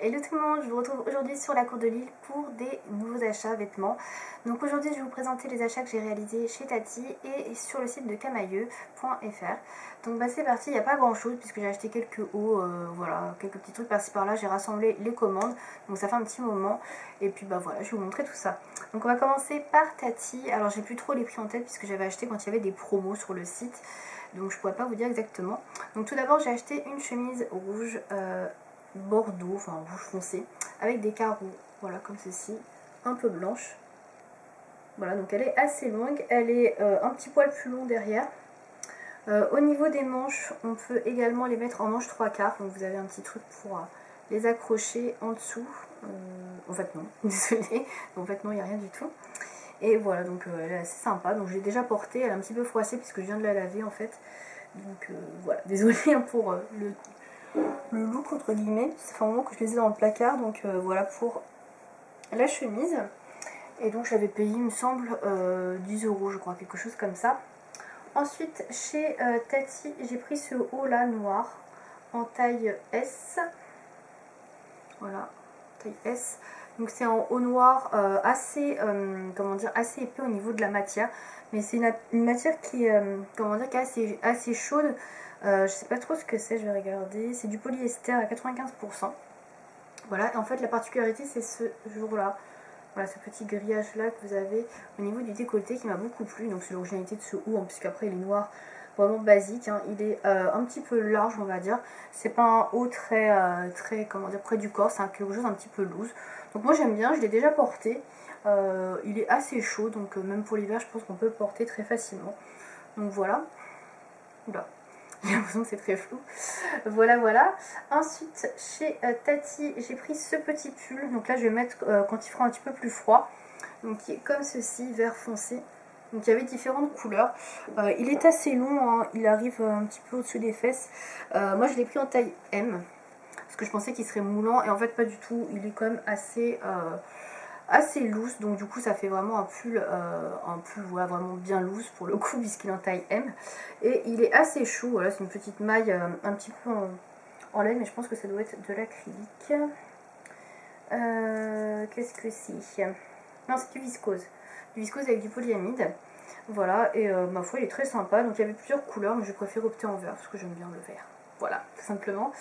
Hello tout le monde, je vous retrouve aujourd'hui sur la cour de Lille pour des nouveaux achats vêtements. Donc aujourd'hui je vais vous présenter les achats que j'ai réalisés chez Tati et sur le site de camailleux.fr. Donc c'est parti, il n'y a pas grand chose puisque j'ai acheté quelques hauts, voilà, quelques petits trucs par-ci par-là, j'ai rassemblé les commandes, donc ça fait un petit moment et puis voilà, je vais vous montrer tout ça. Donc on va commencer par Tati, alors j'ai plus trop les prix en tête puisque j'avais acheté quand il y avait des promos sur le site, donc je pourrais pas vous dire exactement. Donc tout d'abord j'ai acheté une chemise rouge bordeaux, enfin rouge foncé, avec des carreaux, voilà comme ceci, un peu blanche. Voilà, donc elle est assez longue, elle est un petit poil plus long derrière. Au niveau des manches, on peut également les mettre en manche 3/4, donc vous avez un petit truc pour les accrocher en dessous. En fait non, désolée, en fait non, il n'y a rien du tout. Et voilà, donc elle est assez sympa, donc je l'ai déjà portée, elle est un petit peu froissée puisque je viens de la laver en fait. Donc voilà, désolée pour le look entre guillemets, ça fait un moment que je les ai dans le placard, donc voilà pour la chemise. Et donc j'avais payé il me semble 10 € je crois, quelque chose comme ça. Ensuite chez Tati j'ai pris ce haut là noir en taille S, voilà, taille S. Donc c'est en haut noir assez, comment dire, assez épais au niveau de la matière, mais c'est une matière qui est, comment dire, qui est assez chaude. Je sais pas trop ce que c'est, je vais regarder. C'est du polyester à 95%. Voilà, et en fait la particularité c'est ce jour-là. Voilà, ce petit grillage là que vous avez au niveau du décolleté qui m'a beaucoup plu. Donc c'est l'originalité de ce haut, hein, puisqu'après il est noir, vraiment basique, hein. Il est un petit peu large on va dire. C'est pas un haut très, comment dire, près du corps, c'est quelque chose un petit peu loose. Donc moi j'aime bien, je l'ai déjà porté. Il est assez chaud, donc même pour l'hiver je pense qu'on peut le porter très facilement. Donc voilà. Oula. J'ai l'impression que c'est très flou. Voilà, voilà. Ensuite, chez Tati, j'ai pris ce petit pull. Donc là, je vais mettre quand il fera un petit peu plus froid. Donc qui est comme ceci, vert foncé. Donc il y avait différentes couleurs. Il est assez long, hein. Il arrive un petit peu au-dessus des fesses. Moi, je l'ai pris en taille M. Parce que je pensais qu'il serait moulant. Et en fait, pas du tout. Il est quand même assez loose, donc du coup ça fait vraiment un pull voilà, vraiment bien loose pour le coup puisqu'il est en taille M et il est assez chaud. Voilà, c'est une petite maille un petit peu en laine, mais je pense que ça doit être de l'acrylique. Qu'est-ce que c'est? Non, c'est du viscose avec du polyamide. Voilà, et ma foi il est très sympa. Donc il y avait plusieurs couleurs, mais je préfère opter en vert parce que j'aime bien le vert. Voilà, tout simplement.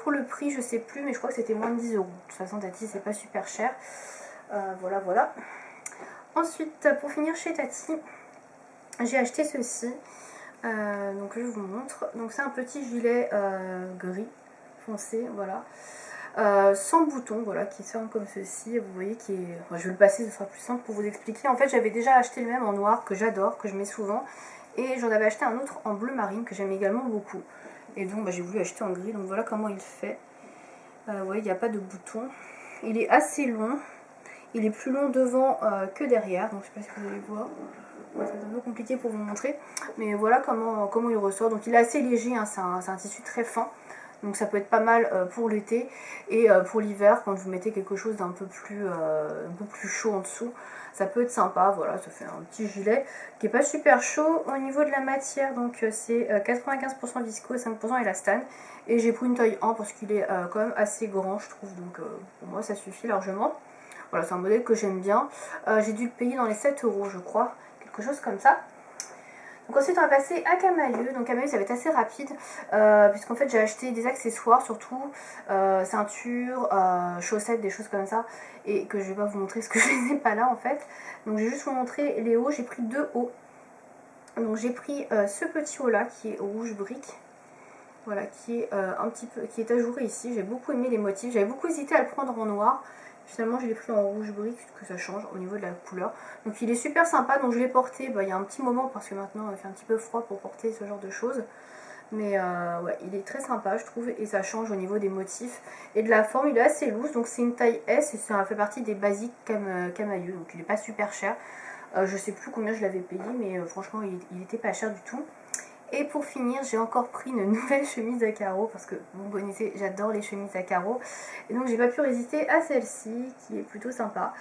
Pour le prix, je sais plus, mais je crois que c'était moins de 10 €. De toute façon, Tati, c'est pas super cher. Voilà, voilà. Ensuite, pour finir chez Tati, j'ai acheté ceci. Donc je vous montre. Donc c'est un petit gilet gris foncé, voilà. Sans bouton, voilà, qui sort comme ceci. Vous voyez qui est. Enfin, je vais le passer, ce sera plus simple pour vous expliquer. En fait, j'avais déjà acheté le même en noir que j'adore, que je mets souvent. Et j'en avais acheté un autre en bleu marine que j'aime également beaucoup. Et donc j'ai voulu acheter en gris. Donc voilà comment il fait. Ouais, il n'y a pas de bouton. Il est assez long. Il est plus long devant que derrière, donc je sais pas si vous allez voir. Ouais, c'est un peu compliqué pour vous montrer, mais voilà comment il ressort. Donc il est assez léger, hein, c'est un tissu très fin, donc ça peut être pas mal pour l'été et pour l'hiver quand vous mettez quelque chose d'un peu plus chaud en dessous, ça peut être sympa. Voilà, ça fait un petit gilet qui est pas super chaud. Au niveau de la matière, donc c'est 95% viscose, 5% élastane, et j'ai pris une taille 1 parce qu'il est quand même assez grand je trouve, donc pour moi ça suffit largement. Voilà, c'est un modèle que j'aime bien. J'ai dû le payer dans les 7 € je crois, quelque chose comme ça. Donc ensuite on va passer à Camailleux. Donc Camailleux ça va être assez rapide puisqu'en fait j'ai acheté des accessoires surtout, ceinture, chaussettes, des choses comme ça, et que je vais pas vous montrer parce que je les ai pas là en fait. Donc je vais juste vous montrer les hauts. J'ai pris 2 hauts. Donc j'ai pris ce petit haut là qui est rouge brique. Voilà, qui est qui est ajouré ici. J'ai beaucoup aimé les motifs. J'avais beaucoup hésité à le prendre en noir. Finalement, je l'ai pris en rouge brique, que ça change au niveau de la couleur. Donc il est super sympa. Donc je l'ai porté il y a un petit moment parce que maintenant il fait un petit peu froid pour porter ce genre de choses. Mais ouais, il est très sympa je trouve, et ça change au niveau des motifs et de la forme. Il est assez loose, donc c'est une taille S et ça fait partie des basiques Camailleux. Donc il n'est pas super cher. Je sais plus combien je l'avais payé, mais franchement il était pas cher du tout. Et pour finir, j'ai encore pris une nouvelle chemise à carreaux parce que vous me connaissez, j'adore les chemises à carreaux. Et donc j'ai pas pu résister à celle-ci qui est plutôt sympa.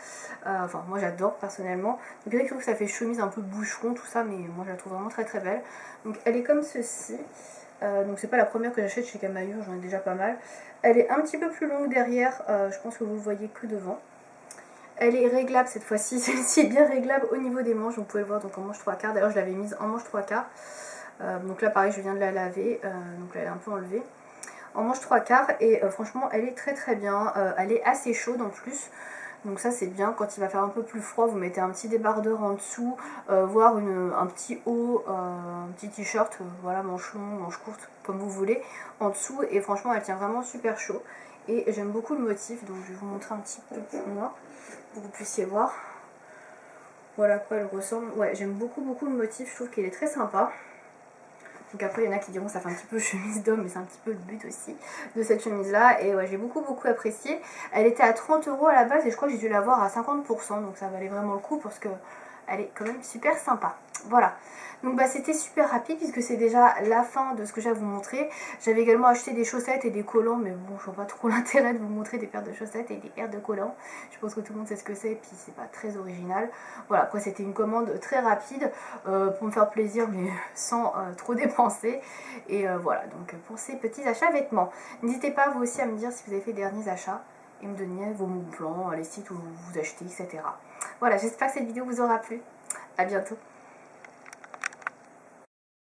Enfin moi j'adore personnellement. Donc il y en a qui trouvent que ça fait chemise un peu boucheron tout ça, mais moi je la trouve vraiment très très belle. Donc elle est comme ceci. Donc c'est pas la première que j'achète chez Camailleux, j'en ai déjà pas mal. Elle est un petit peu plus longue derrière, je pense que vous le voyez que devant. Elle est réglable cette fois-ci, celle-ci est bien réglable au niveau des manches, vous pouvez le voir donc en manche 3/4, d'ailleurs je l'avais mise en manche 3/4, donc là pareil je viens de la laver, donc là elle est un peu enlevée, en manche 3/4 et franchement elle est très très bien, elle est assez chaude en plus, donc ça c'est bien, quand il va faire un peu plus froid vous mettez un petit débardeur en dessous, voire un petit haut, un petit t-shirt, voilà manche longue, manche courte comme vous voulez, en dessous et franchement elle tient vraiment super chaud et j'aime beaucoup le motif donc je vais vous montrer un petit peu plus loin pour que vous puissiez voir. Voilà à quoi elle ressemble. Ouais, j'aime beaucoup le motif, je trouve qu'il est très sympa. Donc après, il y en a qui diront ça fait un petit peu chemise d'homme, mais c'est un petit peu le but aussi de cette chemise-là. Et ouais, j'ai beaucoup apprécié. Elle était à 30 € à la base et je crois que j'ai dû l'avoir à 50%, donc ça valait vraiment le coup parce que elle est quand même super sympa. Voilà. Donc bah c'était super rapide puisque c'est déjà la fin de ce que j'ai à vous montrer. J'avais également acheté des chaussettes et des collants, mais bon je vois pas trop l'intérêt de vous montrer des paires de chaussettes et des paires de collants. Je pense que tout le monde sait ce que c'est et puis c'est pas très original. Voilà, après c'était une commande très rapide pour me faire plaisir mais sans trop dépenser. Et voilà, donc pour ces petits achats vêtements. N'hésitez pas vous aussi à me dire si vous avez fait des derniers achats et me donner vos bons plans, les sites où vous achetez, etc. Voilà, j'espère que cette vidéo vous aura plu. À bientôt.